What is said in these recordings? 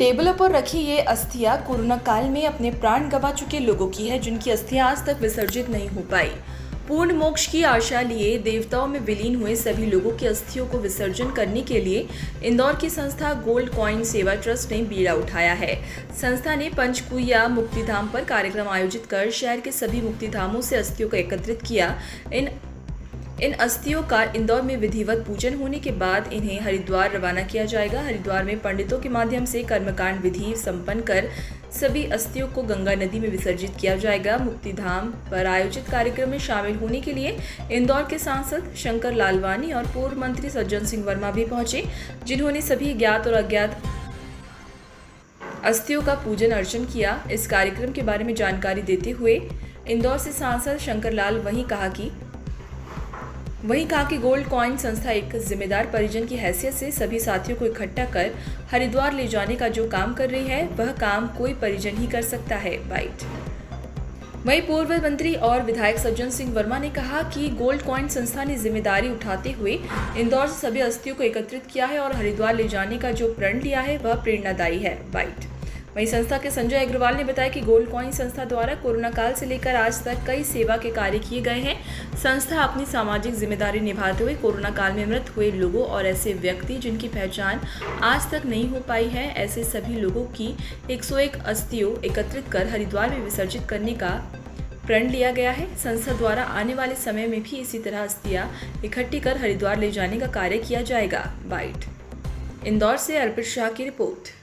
टेबलों पर रखी ये अस्थियां कोरोना काल में अपने प्राण गंवा चुके लोगों की है, जिनकी अस्थियां आज तक विसर्जित नहीं हो पाई। पूर्ण मोक्ष की आशा लिए देवताओं में विलीन हुए सभी लोगों की अस्थियों को विसर्जन करने के लिए इंदौर की संस्था गोल्ड कॉइन सेवा ट्रस्ट ने बीड़ा उठाया है। संस्था ने पंचकुइया मुक्तिधाम पर कार्यक्रम आयोजित कर शहर के सभी मुक्तिधामों से अस्थियों को एकत्रित किया। इन अस्थियों का इंदौर में विधिवत पूजन होने के बाद इन्हें हरिद्वार रवाना किया जाएगा। हरिद्वार में पंडितों के माध्यम से कर्मकांड विधि संपन्न कर सभी अस्थियों को गंगा नदी में विसर्जित किया जाएगा। मुक्तिधाम पर आयोजित कार्यक्रम में शामिल होने के लिए इंदौर के सांसद शंकर लालवानी और पूर्व मंत्री सज्जन सिंह वर्मा भी पहुंचे, जिन्होंने सभी ज्ञात और अज्ञात अस्थियों का पूजन अर्चन किया। इस कार्यक्रम के बारे में जानकारी देते हुए इंदौर से सांसद शंकर लाल वहीं कहा कि गोल्ड कॉइन संस्था एक जिम्मेदार परिजन की हैसियत से सभी साथियों को इकट्ठा कर हरिद्वार ले जाने का जो काम कर रही है, वह काम कोई परिजन ही कर सकता है। बाइट। वहीं पूर्व मंत्री और विधायक सज्जन सिंह वर्मा ने कहा कि गोल्ड कॉइन संस्था ने जिम्मेदारी उठाते हुए इंदौर से सभी अस्थियों को एकत्रित किया है और हरिद्वार ले जाने का जो प्रण लिया है, वह प्रेरणादायी है। बाइट। वहीं संस्था के संजय अग्रवाल ने बताया कि गोल्ड कॉइन संस्था द्वारा कोरोना काल से लेकर आज तक कई सेवा के कार्य किए गए हैं। संस्था अपनी सामाजिक जिम्मेदारी निभाते हुए कोरोना काल में मृत हुए लोगों और ऐसे व्यक्ति जिनकी पहचान आज तक नहीं हो पाई है, ऐसे सभी लोगों की 101 अस्थियों एकत्रित कर हरिद्वार में विसर्जित करने का प्रण लिया गया है। संस्था द्वारा आने वाले समय में भी इसी तरह अस्थियां इकट्ठी कर हरिद्वार ले जाने का कार्य किया जाएगा। बाइट। इंदौर से अर्पित शाह की रिपोर्ट।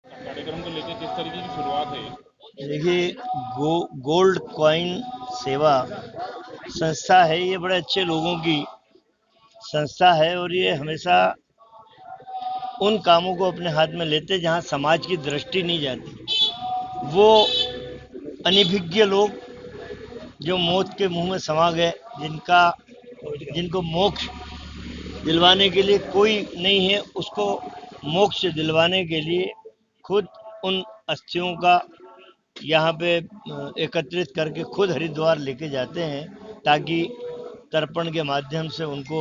कार्यक्रम को लेकर किस तरीके की शुरुआत है? देखिए, गोल्ड कॉइन सेवा संस्था है। ये बड़े अच्छे लोगों की संस्था है और ये हमेशा उन कामों को अपने हाथ में लेते जहां समाज की दृष्टि नहीं जाती। वो अनभिज्ञ लोग जो मौत के मुंह में समा गए, जिनको मोक्ष दिलवाने के लिए कोई नहीं है, उसको मोक्ष दिलवाने के लिए खुद उन अस्थियों का यहाँ पे एकत्रित करके खुद हरिद्वार लेके जाते हैं, ताकि तर्पण के माध्यम से उनको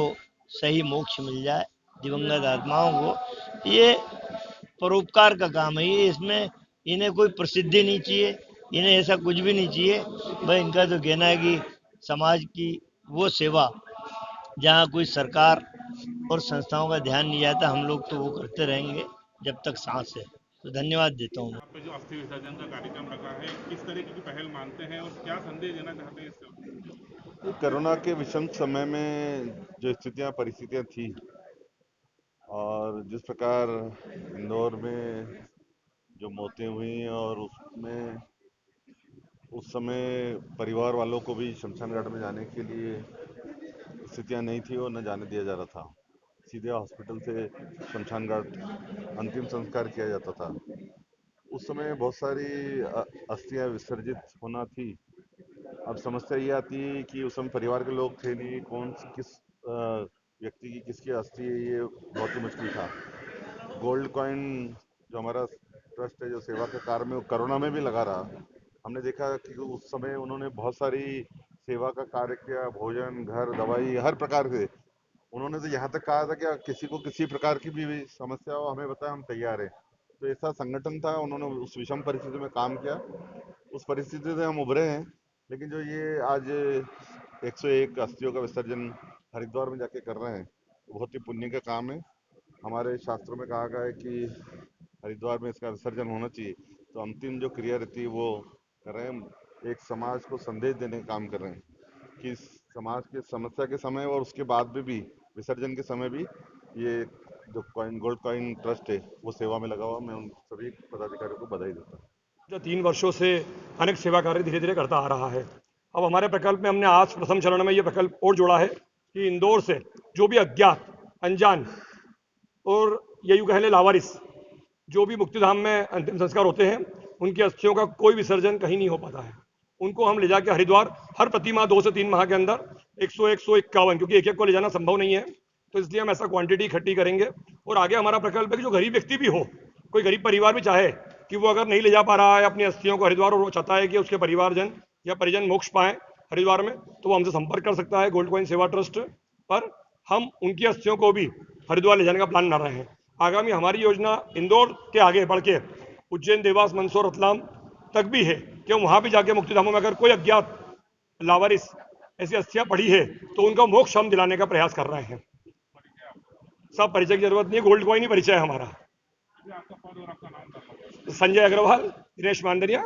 सही मोक्ष मिल जाए दिवंगत आत्माओं को। ये परोपकार का काम है। ये इसमें इन्हें कोई प्रसिद्धि नहीं चाहिए, इन्हें ऐसा कुछ भी नहीं चाहिए। भाई, इनका तो कहना है कि समाज की वो सेवा जहाँ कोई सरकार और संस्थाओं का ध्यान नहीं जाता, हम लोग तो वो करते रहेंगे जब तक सांस है। तो धन्यवाद देता हूँ। यहाँ पे जो अस्थि विसर्जन का कार्यक्रम रखा है, किस तरीके की पहल मानते हैं और क्या संदेश देना चाहते हैं इससे? कोरोना के विषम समय में जो परिस्थितियां थी और जिस प्रकार इंदौर में जो मौतें हुई और उसमें उस समय परिवार वालों को भी शमशान घाट में जाने के लिए स्थितियां नहीं थी और न जाने दिया जा रहा था। सीधे हॉस्पिटल से शमशान घाट अंतिम संस्कार किया जाता था। उस समय बहुत सारी अस्थियां विसर्जित होना थी। अब समस्या ये आती है कि उस समय परिवार के लोग थे नहीं, किस व्यक्ति की किसकी अस्थि है, ये बहुत ही मुश्किल था। गोल्ड कॉइन जो हमारा ट्रस्ट है, जो सेवा का कार्य में कोरोना में भी लगा रहा, हमने देखा कि उस समय उन्होंने बहुत सारी सेवा का कार्य किया। भोजन, घर, दवाई, हर प्रकार से उन्होंने तो यहाँ तक कहा था कि किसी को किसी प्रकार की भी समस्या हो, हमें बताया, हम तैयार हैं। तो ऐसा संगठन था। उन्होंने उस विषम परिस्थिति में काम किया। उस परिस्थिति से हम उभरे हैं। लेकिन जो ये आज 101 अस्थियों का विसर्जन हरिद्वार में जाके कर रहे हैं, बहुत ही पुण्य का काम है। हमारे शास्त्रों में कहा गया है कि हरिद्वार में इसका विसर्जन होना चाहिए। तो अंतिम जो क्रिया रहती है वो कर रहे हैं। एक समाज को संदेश देने का काम कर रहे हैं कि समाज के समस्या के समय और उसके बाद में भी विसर्जन के समय भी ये जो गोल्ड कॉइन ट्रस्ट है वो सेवा में लगा हुआ। मैं उन सभी पदाधिकारियों को बधाई देता हूँ। जो 3 वर्षों से अनेक सेवा कार्य धीरे धीरे करता आ रहा है। अब हमारे प्रकल्प में हमने आज प्रथम चरण में ये प्रकल्प और जोड़ा है कि इंदौर से जो भी अज्ञात, अनजान और ये यूँ कह लें लावारिस जो भी मुक्तिधाम में अंतिम संस्कार होते हैं, उनकी अस्थियों का कोई विसर्जन कहीं नहीं हो पाता है। उनको हम ले जाके हरिद्वार हर प्रति माह 2 से 3 माह के अंदर 151, क्योंकि एक एक को ले जाना संभव नहीं है, तो इसलिए हम ऐसा क्वांटिटी इकट्ठी करेंगे। और आगे हमारा प्रकल्प है कि जो गरीब व्यक्ति भी हो, कोई गरीब परिवार भी चाहे कि वो अगर नहीं ले जा पा रहा है अपनी अस्थियों को हरिद्वार और वो चाहता है कि उसके परिवारजन या परिजन मोक्ष पाएं हरिद्वार में, तो वो हमसे संपर्क कर सकता है गोल्ड कॉइन सेवा ट्रस्ट पर। हम उनकी अस्थियों को भी हरिद्वार ले जाने का प्लान बना रहे हैं। आगामी हमारी योजना इंदौर के आगे बढ़ के उज्जैन, देवास, मंदसौर, रतलाम तक भी है कि हम वहां भी जाके मुक्तिधामों में अगर कोई अज्ञात लावारिस ऐसी अस्थियां पड़ी है तो उनका मोक्ष हम दिलाने का प्रयास कर रहे हैं। सब परिचय की जरूरत नहीं है, गोल्ड कॉइन ही परिचय है हमारा। आपका पद और आपका नाम बताइए। संजय अग्रवाल, दिनेश मांडरिया,